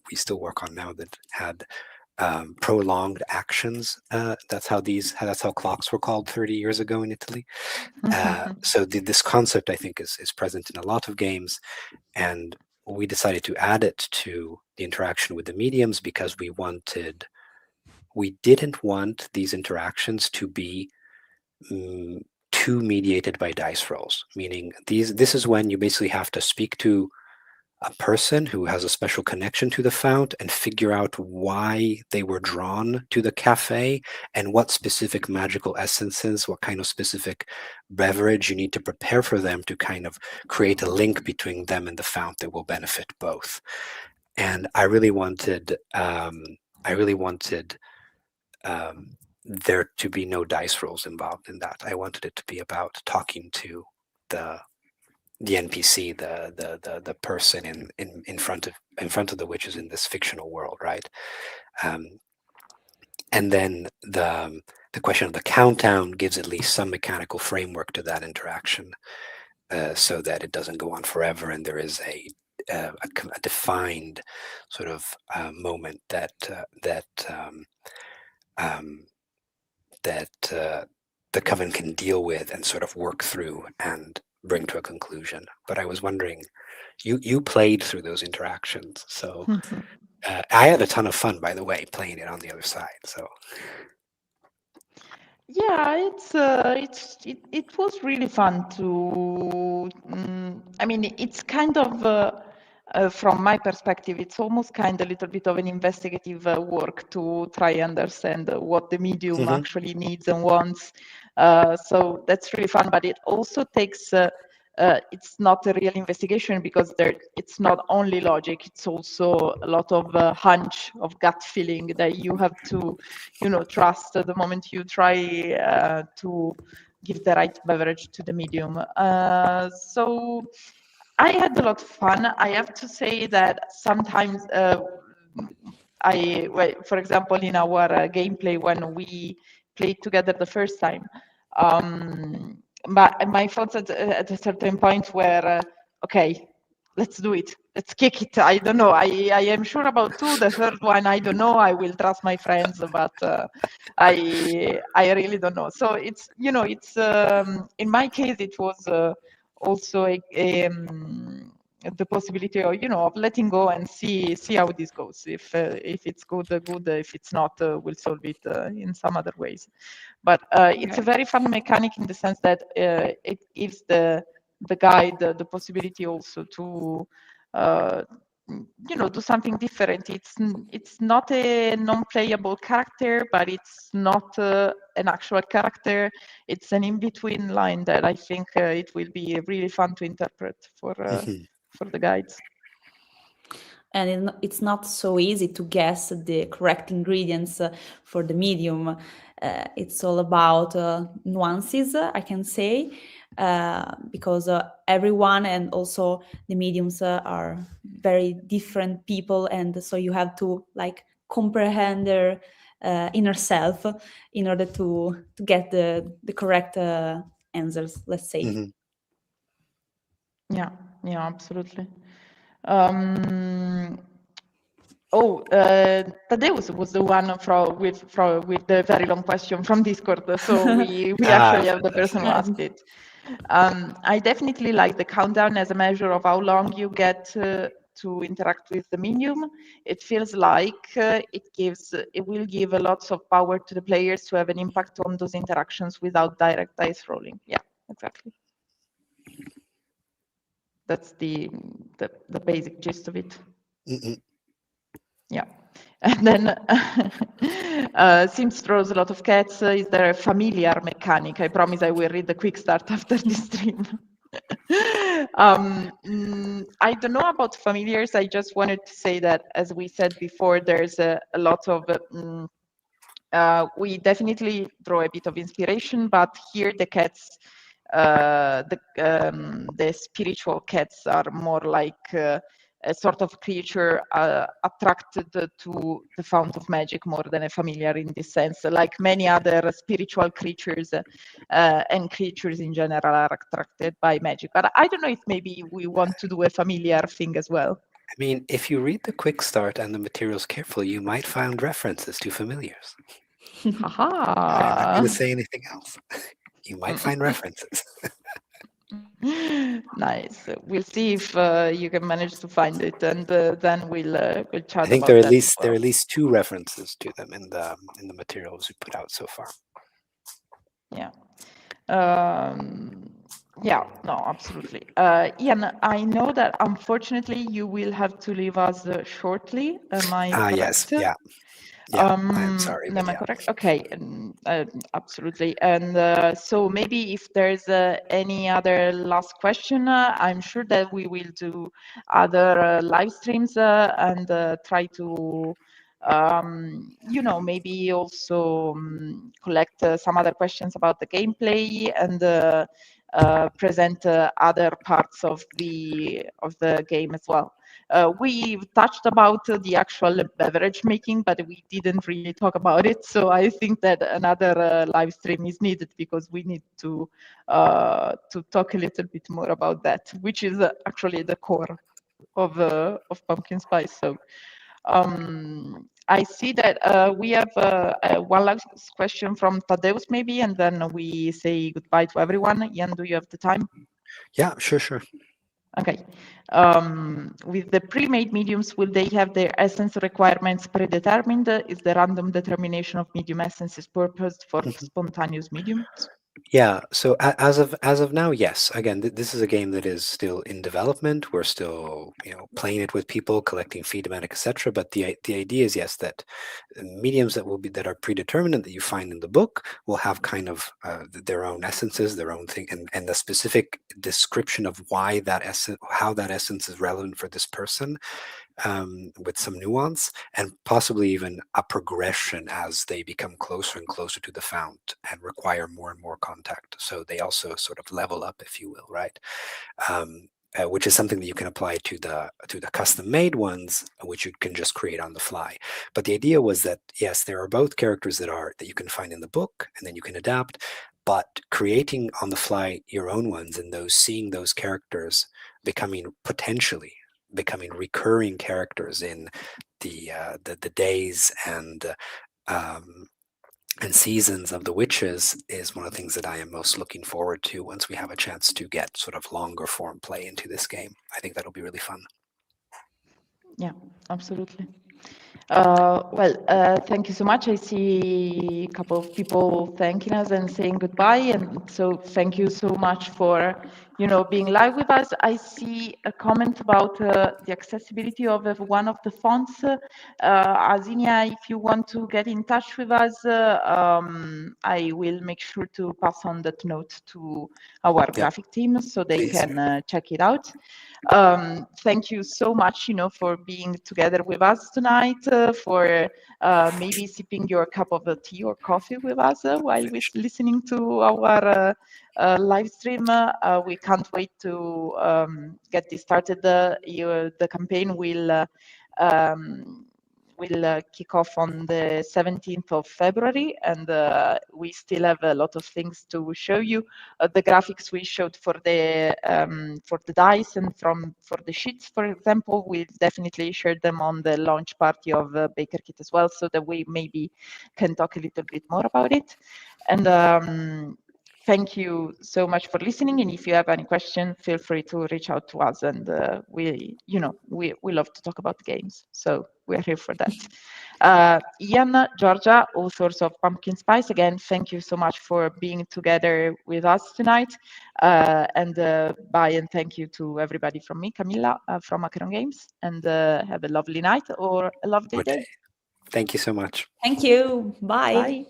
we still work on now that had prolonged actions. That's how clocks were called 30 years ago in Italy. So this concept, I think, is present in a lot of games, and we decided to add it to the interaction with the mediums because we didn't want these interactions to be too mediated by dice rolls. Meaning, this is when you basically have to speak to a person who has a special connection to the fount and figure out why they were drawn to the cafe and what specific magical essences, what kind of specific beverage you need to prepare for them to kind of create a link between them and the fount that will benefit both. And I really wanted there to be no dice rolls involved in that. I wanted it to be about talking to the NPC, the person in front of the witches in this fictional world, right? And then the question of the countdown gives at least some mechanical framework to that interaction, so that it doesn't go on forever, and there is a defined sort of moment that the coven can deal with and sort of work through and bring to a conclusion. But I was wondering, you played through those interactions, so I had a ton of fun, by the way, playing it on the other side. So yeah, it was really fun to. I mean, it's kind of. From my perspective, it's almost kind of a little bit of an investigative work to try understand what the medium actually needs and wants. So that's really fun, but it also takes, it's not a real investigation because it's not only logic, it's also a lot of hunch, of gut feeling that you have to, trust the moment you try to give the right beverage to the medium. So I had a lot of fun. I have to say that sometimes for example, in our gameplay when we played together the first time, but my thoughts at a certain point were, okay, let's do it. Let's kick it. I don't know. I am sure about two. The third one, I don't know. I will trust my friends, but I really don't know. So it's in my case it was also the possibility of of letting go and see how this goes. If it's good, good. If it's not, we'll solve it in some other ways. But it's a very fun mechanic in the sense that it gives the guide the possibility also to do something different. It's not a non-playable character, but it's not an actual character. It's an in-between line that I think it will be really fun to interpret for the guides. And it's not so easy to guess the correct ingredients for the medium. It's all about nuances, I can say, because everyone and also the mediums are very different people, and so you have to comprehend their inner self in order to get the correct answers, let's say. Yeah, absolutely. Tadeusz was the one with the very long question from Discord. So we actually have the person who asked it. I definitely like the countdown as a measure of how long you get to interact with the medium. It feels like it will give a lot of power to the players to have an impact on those interactions without direct dice rolling. Yeah, exactly. That's the basic gist of it. Yeah. And then Sims throws a lot of cats. Is there a familiar mechanic? I promise I will read the quick start after this stream. I don't know about familiars. I just wanted to say that, as we said before, there's a lot of we definitely draw a bit of inspiration, but here the cats, the spiritual cats are more like a sort of creature attracted to the fount of magic more than a familiar in this sense, like many other spiritual creatures and creatures in general are attracted by magic. But I don't know if maybe we want to do a familiar thing as well. I mean, if you read the quick start and the materials carefully, you might find references to familiars. I'm not going to say anything else. You might find references. Nice. We'll see if you can manage to find it, and then we'll chat I think about there are that as well. at least 2 references to them in the materials we put out so far. Yeah. Yeah, no, absolutely. Ian, I know that unfortunately you will have to leave us shortly. Am I correct? Yes, yeah. Yeah, I'm sorry. Am I correct? Okay, absolutely. And so maybe if there's any other last question, I'm sure that we will do other live streams and try to, you know, maybe also collect some other questions about the gameplay and present other parts of the game as well. We've touched about the actual beverage making, but we didn't really talk about it. So I think that another live stream is needed because we need to talk a little bit more about that, which is actually the core of pumpkin spice. So I see that we have one last question from Tadeusz maybe, and then we say goodbye to everyone. Ian, do you have the time? Yeah, sure. Okay. With the pre-made mediums, will they have their essence requirements predetermined? Is the random determination of medium essences purposed for spontaneous mediums? Yeah, so as of now, yes. Again, this is a game that is still in development. We're still, playing it with people, collecting feedback, etc. But the idea is, yes, that mediums that are predetermined and that you find in the book will have kind of their own essences, their own thing, and the specific description of how that essence is relevant for this person. With some nuance and possibly even a progression as they become closer and closer to the fount and require more and more contact. So they also sort of level up, if you will, right? Which is something that you can apply to the custom-made ones, which you can just create on the fly. But the idea was that, yes, there are both characters that you can find in the book and then you can adapt, but creating on the fly your own ones and seeing those characters becoming recurring characters in the days and seasons of the witches is one of the things that I am most looking forward to once we have a chance to get sort of longer form play into this game. I think that'll be really fun. Yeah, absolutely. Thank you so much. I see a couple of people thanking us and saying goodbye, and so thank you so much for being live with us. I see a comment about the accessibility of one of the fonts. Azinia, if you want to get in touch with us, I will make sure to pass on that note to our graphic team so they can check it out. Thank you so much, for being together with us tonight, for maybe sipping your cup of tea or coffee with us while we're listening to our live stream. We can't wait to get this started. The campaign will kick off on the 17th of February, and we still have a lot of things to show you. The graphics we showed for the dice and for the sheets, for example, we definitely shared them on the launch party of Baker Kit as well, so that we maybe can talk a little bit more about it. And thank you so much for listening. And if you have any questions, feel free to reach out to us. And we love to talk about the games, so we're here for that. Ian, Giorgia, authors of Pumpkin Spice, again, thank you so much for being together with us tonight. And bye, and thank you to everybody from me, Camilla, from Acheron Games. And have a lovely night or a lovely day. Thank you so much. Thank you. Bye. Bye.